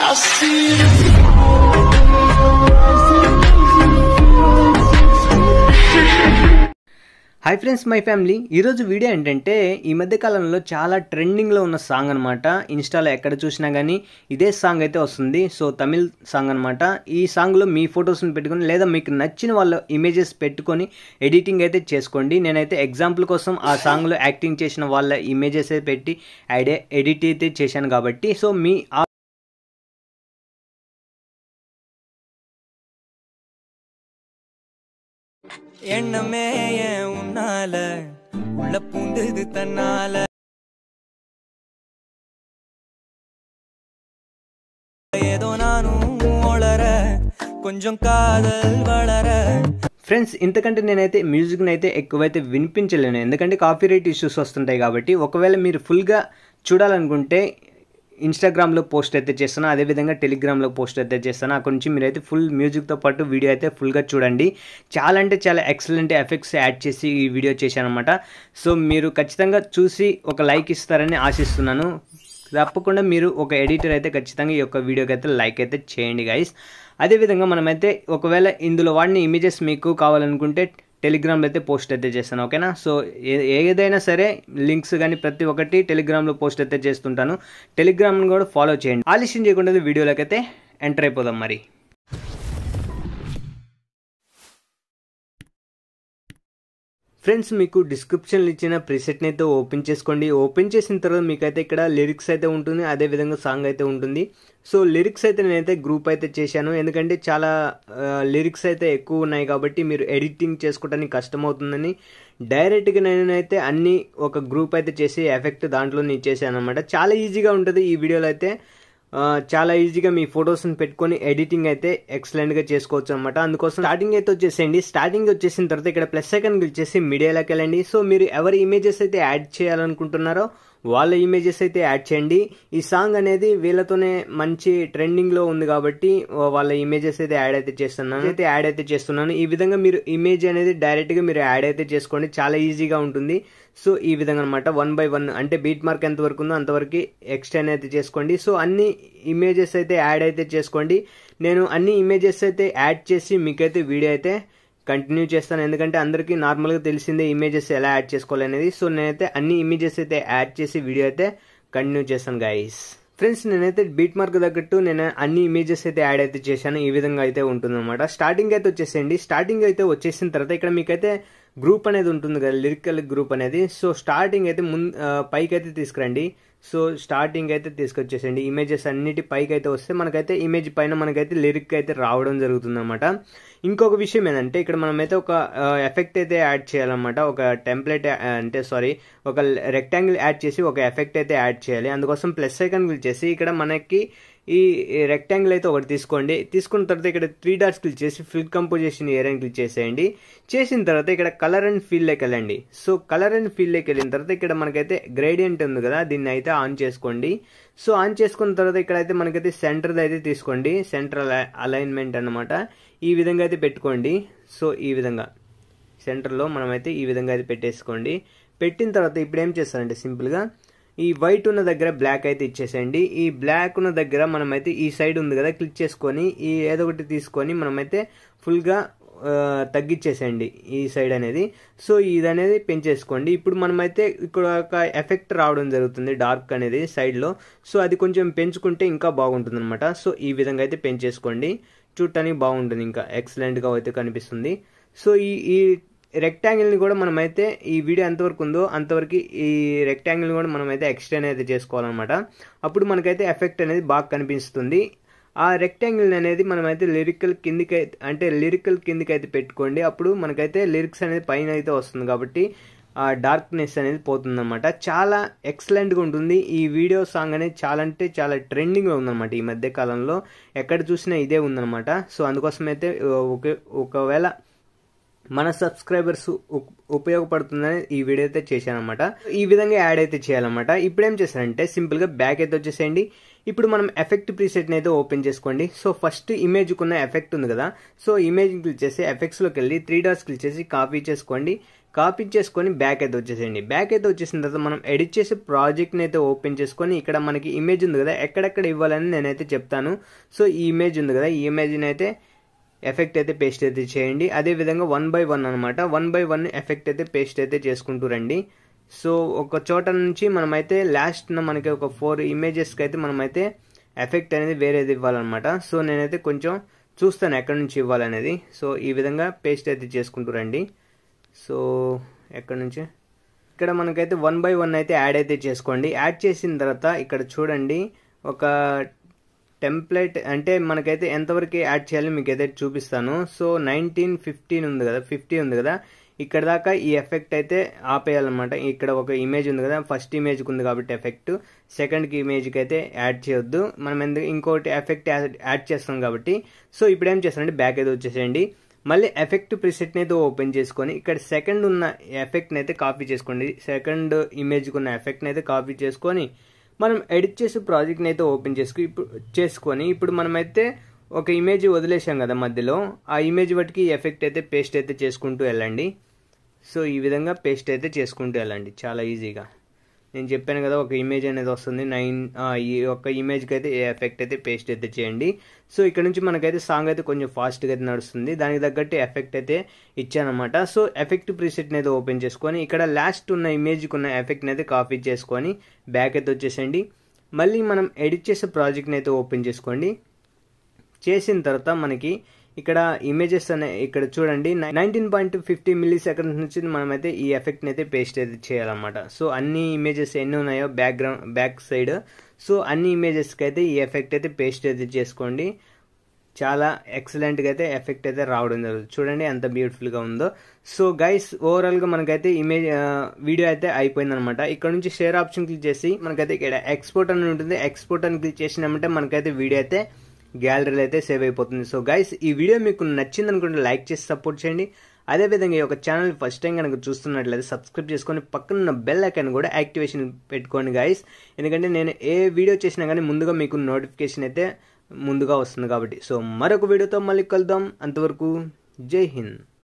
Hi friends, my family. ఈరోజు video ఏంటంటే ఈ మధ్య కాలంలో చాలా ట్రెండింగ్లో ఉన్న సాంగ్ అనమాట. ఇన్స్టాలో ఎక్కడ చూసినా కానీ ఇదే సాంగ్ అయితే వస్తుంది. సో తమిళ్ సాంగ్ అనమాట. ఈ సాంగ్లో మీ ఫొటోస్ని పెట్టుకొని లేదా మీకు నచ్చిన వాళ్ళ ఇమేజెస్ పెట్టుకొని ఎడిటింగ్ అయితే చేసుకోండి. నేనైతే ఎగ్జాంపుల్ కోసం ఆ సాంగ్లో యాక్టింగ్ చేసిన వాళ్ళ ఇమేజెస్ అయితే పెట్టి ఎడిట్ అయితే చేశాను కాబట్టి సో మీ எண்ணமே ஏன் உன்னால உள்ள பூந்தது தன்னால ஏதோ நானும் ஒளர కొంచెం కాదల్ వళర. ఫ్రెండ్స్, ఇంతకంటే నేనైతే మ్యూజిక్ని అయితే ఎక్కువైతే వినిపించలేను, ఎందుకంటే కాపీరైట్ ఇష్యూస్ వస్తుంటాయి కాబట్టి. ఒకవేళ మీరు ఫుల్గా చూడాలనుకుంటే ఇన్స్టాగ్రామ్లో పోస్ట్ అయితే చేస్తాను, అదేవిధంగా టెలిగ్రామ్లో పోస్ట్ అయితే చేస్తాను. అక్కడ నుంచి మీరైతే ఫుల్ మ్యూజిక్తో పాటు వీడియో అయితే ఫుల్గా చూడండి. చాలా అంటే చాలా ఎక్సలెంట్ ఎఫెక్ట్స్ యాడ్ చేసి ఈ వీడియో చేశానమాట. సో మీరు ఖచ్చితంగా చూసి ఒక లైక్ ఇస్తారని ఆశిస్తున్నాను. తప్పకుండా మీరు ఒక ఎడిటర్ అయితే ఖచ్చితంగా ఈ యొక్క వీడియోకి అయితే లైక్ అయితే చేయండి గైస్. అదేవిధంగా మనమైతే ఒకవేళ ఇందులో వాడిన ఇమేజెస్ మీకు కావాలనుకుంటే టెలిగ్రామ్లో అయితే పోస్ట్ అయితే చేస్తాను, ఓకేనా. సో ఏదైనా సరే లింక్స్ కానీ ప్రతి ఒక్కటి టెలిగ్రామ్లో పోస్ట్ అయితే చేస్తుంటాను. టెలిగ్రామ్ని కూడా ఫాలో చేయండి. ఆలస్యం చేయకుండా వీడియోలోకి అయితే ఎంటర్ అయిపోదాం మరి. ఫ్రెండ్స్, మీకు డిస్క్రిప్షన్లో ఇచ్చిన ప్రీసెట్ని అయితే ఓపెన్ చేసుకోండి. ఓపెన్ చేసిన తర్వాత మీకైతే ఇక్కడ లిరిక్స్ అయితే ఉంటుంది, అదేవిధంగా సాంగ్ అయితే ఉంటుంది. సో లిరిక్స్ అయితే నేనైతే గ్రూప్ అయితే చేశాను, ఎందుకంటే చాలా లిరిక్స్ అయితే ఎక్కువ ఉన్నాయి కాబట్టి మీరు ఎడిటింగ్ చేసుకోవడానికి కష్టమవుతుందని డైరెక్ట్గా నేనైతే అన్ని ఒక గ్రూప్ అయితే చేసి ఎఫెక్ట్ దాంట్లో నేను చేశాను అనమాట. చాలా ఈజీగా ఉంటుంది ఈ వీడియోలో అయితే. చాలా ఈజీగా మీ ఫొటోస్ని పెట్టుకొని ఎడిటింగ్ అయితే ఎక్సలెంట్గా చేసుకోవచ్చు అనమాట. అందుకోసం స్టార్టింగ్ అయితే వచ్చేసేయండి. స్టార్టింగ్ వచ్చేసిన తర్వాత ఇక్కడ ప్లస్ ఐకాన్ క్లిక్ చేసి మీడియాలోకి వెళ్ళండి. సో మీరు ఎవరి ఇమేజెస్ అయితే యాడ్ చేయాలనుకుంటున్నారో వాళ్ళ ఇమేజెస్ అయితే యాడ్ చేయండి. ఈ సాంగ్ అనేది వీళ్ళతోనే మంచి ట్రెండింగ్లో ఉంది కాబట్టి వాళ్ళ ఇమేజెస్ అయితే యాడ్ అయితే చేస్తున్నాను. ఈ విధంగా మీరు ఇమేజ్ అనేది డైరెక్ట్గా మీరు యాడ్ అయితే చేసుకోండి, చాలా ఈజీగా ఉంటుంది. సో ఈ విధంగా అనమాట 1 by 1 అంటే బీట్ మార్క్ ఎంత వరకు ఉందో అంతవరకు ఎక్స్టెండ్ అయితే చేసుకోండి. సో అన్ని ఇమేజెస్ అయితే యాడ్ అయితే చేసుకోండి. నేను అన్ని ఇమేజెస్ అయితే యాడ్ చేసి మీకైతే వీడియో అయితే కంటిన్యూ చేస్తాను, ఎందుకంటే అందరికీ నార్మల్గా తెలిసిందే ఇమేజెస్ ఎలా యాడ్ చేసుకోవాలనేది. సో నేనైతే అన్ని ఇమేజెస్ అయితే యాడ్ చేసి వీడియో అయితే కంటిన్యూ చేస్తాను గైస్. ఫ్రెండ్స్, నేనైతే బీట్ మార్క్ తగ్గట్టు నేను అన్ని ఇమేజెస్ అయితే యాడ్ అయితే చేశాను. ఈ విధంగా అయితే ఉంటుందన్నమాట. స్టార్టింగ్ అయితే వచ్చేసేయండి. స్టార్టింగ్ అయితే వచ్చేసిన తర్వాత ఇక్కడ మీకైతే గ్రూప్ అనేది ఉంటుంది కదా, లిరికల్ గ్రూప్ అనేది. సో స్టార్టింగ్ అయితే పైకి అయితే తీసుకురండి. సో స్టార్టింగ్ అయితే తీసుకొచ్చేసండి. ఇమేజెస్ అన్నిటి పైకి అయితే వస్తే మనకైతే ఇమేజ్ పైన మనకైతే లిరిక్ అయితే రావడం జరుగుతుంది అనమాట. ఇంకొక విషయం ఏంటంటే ఇక్కడ మనమైతే ఒక ఎఫెక్ట్ అయితే యాడ్ చేయాలన్నమాట. ఒక టెంప్లెట్ ఒక రెక్టాంగిల్ యాడ్ చేసి ఒక ఎఫెక్ట్ అయితే యాడ్ చేయాలి. అందుకోసం ప్లస్ ఐకాన్ క్లిక్ చేసి ఇక్కడ మనకి ఈ రెక్టాంగిల్ అయితే ఒకటి తీసుకోండి. తీసుకున్న తర్వాత ఇక్కడ 3 డాట్స్ క్లిక్ చేసి ఫిల్ కంపోజిషన్ ఏరియాని క్లిక్ చేసేయండి. చేసిన తర్వాత ఇక్కడ కలర్ అండ్ ఫీల్డ్లోకి వెళ్ళండి. సో కలర్ అండ్ ఫీల్డ్లోకి వెళ్ళిన తర్వాత ఇక్కడ మనకైతే గ్రేడియంట్ ఉంది కదా, దీన్ని అయితే ఆన్ చేసుకోండి. సో ఆన్ చేసుకున్న తర్వాత ఇక్కడైతే మనకైతే సెంటర్ అయితే తీసుకోండి, సెంట్రల్ అలైన్మెంట్ అన్నమాట. ఈ విధంగా అయితే పెట్టుకోండి. సో ఈ విధంగా సెంటర్లో మనమైతే ఈ విధంగా అయితే పెట్టేసుకోండి. పెట్టిన తర్వాత ఇప్పుడు ఏం చేస్తారంటే సింపుల్గా ఈ వైట్ ఉన్న దగ్గర బ్లాక్ అయితే ఇచ్చేసేయండి. ఈ బ్లాక్ ఉన్న దగ్గర మనమైతే ఈ సైడ్ ఉంది కదా, క్లిక్ చేసుకొని ఈ ఏదో ఒకటి తీసుకొని మనమైతే ఫుల్గా తగ్గించేసేయండి ఈ సైడ్ అనేది. సో ఇది అనేది పెంచేసుకోండి. ఇప్పుడు మనమైతే ఇక్కడ ఒక ఎఫెక్ట్ రావడం జరుగుతుంది డార్క్ అనేది సైడ్లో. సో అది కొంచెం పెంచుకుంటే ఇంకా బాగుంటుంది అనమాట. సో ఈ విధంగా అయితే పెంచేసుకోండి, చూడటానికి బాగుంటుంది, ఇంకా ఎక్సలెంట్గా అయితే కనిపిస్తుంది. సో ఈ రెక్టాంగిల్ని కూడా మనమైతే ఈ వీడియో ఎంతవరకు ఉందో అంతవరకు ఈ రెక్టాంగిల్ని కూడా మనమైతే ఎక్స్టెండ్ అయితే చేసుకోవాలన్నమాట. అప్పుడు మనకైతే ఎఫెక్ట్ అనేది బాగా కనిపిస్తుంది. ఆ రెక్టాంగిల్ అనేది మనమైతే లిరికల్ కిందికి అయితే పెట్టుకోండి. అప్పుడు మనకైతే లిరిక్స్ అనేది పైన అయితే వస్తుంది కాబట్టి ఆ డార్క్నెస్ అనేది పోతుందన్నమాట. చాలా ఎక్సలెంట్గా ఉంటుంది. ఈ వీడియో సాంగ్ అనేది చాలా అంటే చాలా ట్రెండింగ్లో ఉందన్నమాట ఈ మధ్య కాలంలో. ఎక్కడ చూసినా ఇదే ఉందన్నమాట. సో అందుకోసం అయితే ఒకవేళ మన సబ్స్క్రైబర్స్ ఉపయోగపడుతుందని ఈ వీడియో అయితే చేశానమాట. ఈ విధంగా యాడ్ అయితే చేయాలన్నమాట. ఇప్పుడు ఏం చేశారంటే సింపుల్గా బ్యాక్ అయితే వచ్చేసేయండి. ఇప్పుడు మనం ఎఫెక్ట్ ప్రీసెట్ని అయితే ఓపెన్ చేసుకోండి. సో ఫస్ట్ ఇమేజ్కున్న ఎఫెక్ట్ ఉంది కదా, సో ఇమేజ్ క్లిక్ చేసి ఎఫెక్ట్స్లోకి వెళ్ళి 3 డాట్స్ క్లిక్ చేసి కాపీ చేసుకోండి. కాపీ చేసుకొని బ్యాక్ అయితే వచ్చేసేయండి. బ్యాక్ అయితే వచ్చేసిన తర్వాత మనం ఎడిట్ చేసే ప్రాజెక్ట్ని అయితే ఓపెన్ చేసుకొని ఇక్కడ మనకి ఇమేజ్ ఉంది కదా, ఎక్కడెక్కడ ఇవ్వాలని నేనైతే చెప్తాను. సో ఈ ఇమేజ్ ఉంది కదా, ఈ ఇమేజ్ని అయితే ఎఫెక్ట్ అయితే పేస్ట్ అయితే చేయండి. అదేవిధంగా 1 by 1 అనమాట, 1 by 1 ఎఫెక్ట్ అయితే పేస్ట్ అయితే చేసుకుంటూ రండి. సో ఒక చోట నుంచి మనమైతే లాస్ట్న మనకి ఒక 4 ఇమేజెస్కి అయితే మనమైతే ఎఫెక్ట్ అనేది వేరేది ఇవ్వాలన్నమాట. సో నేనైతే కొంచెం చూస్తాను ఎక్కడి నుంచి ఇవ్వాలనేది. సో ఈ విధంగా పేస్ట్ అయితే చేసుకుంటూ రండి. సో ఎక్కడి నుంచి ఇక్కడ మనకైతే 1 by 1 అయితే యాడ్ అయితే చేసుకోండి. యాడ్ చేసిన తర్వాత ఇక్కడ చూడండి ఒక టెంప్లెట్ అంటే మనకైతే ఎంతవరకు యాడ్ చేయాలి మీకైతే చూపిస్తాను. సో 1915 ఉంది కదా, 50 ఉంది కదా, ఇక్కడ దాకా ఈ ఎఫెక్ట్ అయితే ఆపేయాలన్నమాట. ఇక్కడ ఒక ఇమేజ్ ఉంది కదా, ఫస్ట్ ఇమేజ్కి ఉంది కాబట్టి ఎఫెక్ట్, సెకండ్కి ఇమేజ్కి అయితే యాడ్ చేయొద్దు. మనం ఎందుకు ఇంకోటి ఎఫెక్ట్ యాడ్ చేస్తాం కాబట్టి. సో ఇప్పుడు ఏం చేస్తానంటే బ్యాక్ అయితే వచ్చేసేయండి. మళ్ళీ ఎఫెక్ట్ ప్రిసెట్ని అయితే ఓపెన్ చేసుకొని ఇక్కడ సెకండ్ ఉన్న ఎఫెక్ట్ని అయితే కాపీ చేసుకోండి. సెకండ్ ఇమేజ్కి ఉన్న ఎఫెక్ట్ని అయితే కాపీ చేసుకొని మనం ఎడిట్ చేసే ప్రాజెక్ట్ని అయితే ఓపెన్ చేసుకొని ఇప్పుడు మనమైతే ఒక ఇమేజ్ వదిలేసాం కదా మధ్యలో, ఆ ఇమేజ్ బట్టికి ఎఫెక్ట్ అయితే పేస్ట్ అయితే చేసుకుంటూ వెళ్ళండి. సో ఈ విధంగా పేస్ట్ అయితే చేసుకుంటూ వెళ్ళండి చాలా ఈజీగా. నేను చెప్పాను కదా ఒక ఇమేజ్ అనేది వస్తుంది, ఈ ఒక్క ఇమేజ్కి అయితే ఏ ఎఫెక్ట్ అయితే పేస్ట్ అయితే చేయండి. సో ఇక్కడ నుంచి మనకైతే సాంగ్ అయితే కొంచెం ఫాస్ట్గా అయితే నడుస్తుంది, దానికి తగ్గట్టు ఎఫెక్ట్ అయితే ఇచ్చానమాట. సో ఎఫెక్ట్ ప్రీసెట్ని అయితే ఓపెన్ చేసుకొని ఇక్కడ లాస్ట్ ఉన్న ఇమేజ్కి ఉన్న ఎఫెక్ట్ని అయితే కాపీ చేసుకొని బ్యాక్ అయితే వచ్చేసేయండి. మళ్ళీ మనం ఎడిట్ చేసే ప్రాజెక్ట్ని అయితే ఓపెన్ చేసుకోండి. చేసిన తర్వాత మనకి ఇక్కడ ఇమేజెస్ అనే ఇక్కడ చూడండి 19.50 millisecond నుంచి మనమైతే ఈ ఎఫెక్ట్ని అయితే పేస్ట్ అయితే చేయాలన్నమాట. సో అన్ని ఇమేజెస్ ఎన్ని ఉన్నాయో బ్యాక్ సైడ్, సో అన్ని ఇమేజెస్కి అయితే ఈ ఎఫెక్ట్ అయితే పేస్ట్ అయితే చేసుకోండి. చాలా ఎక్సలెంట్గా అయితే ఎఫెక్ట్ అయితే రావడం జరుగుతుంది. చూడండి ఎంత బ్యూటిఫుల్గా ఉందో. సో గైస్ ఓవరాల్గా మనకైతే వీడియో అయితే అయిపోయిందనమాట. ఇక్కడ నుంచి షేర్ ఆప్షన్ క్లిక్ చేసి మనకైతే ఇక్కడ ఎక్స్పోర్ట్ అని ఉంటుంది, ఎక్స్పోర్ట్ అని క్లిక్ చేసినామంటే మనకైతే వీడియో అయితే గ్యాలరీలో అయితే సేవ్ అయిపోతుంది. సో గైస్ ఈ వీడియో మీకు నచ్చింది అనుకుంటే లైక్ చేసి సపోర్ట్ చేయండి. అదేవిధంగా ఈ యొక్క ఛానల్ ఫస్ట్ టైం కనుక చూస్తున్నట్లయితే సబ్స్క్రైబ్ చేసుకొని పక్కన బెల్ ఐకాన్ కూడా యాక్టివేషన్ పెట్టుకోండి గైస్. ఎందుకంటే నేను ఏ వీడియో చేసినా కానీ ముందుగా మీకు నోటిఫికేషన్ అయితే ముందుగా వస్తుంది కాబట్టి. సో మరొక వీడియోతో మళ్ళీ కలుద్దాం. అంతవరకు జై హింద్.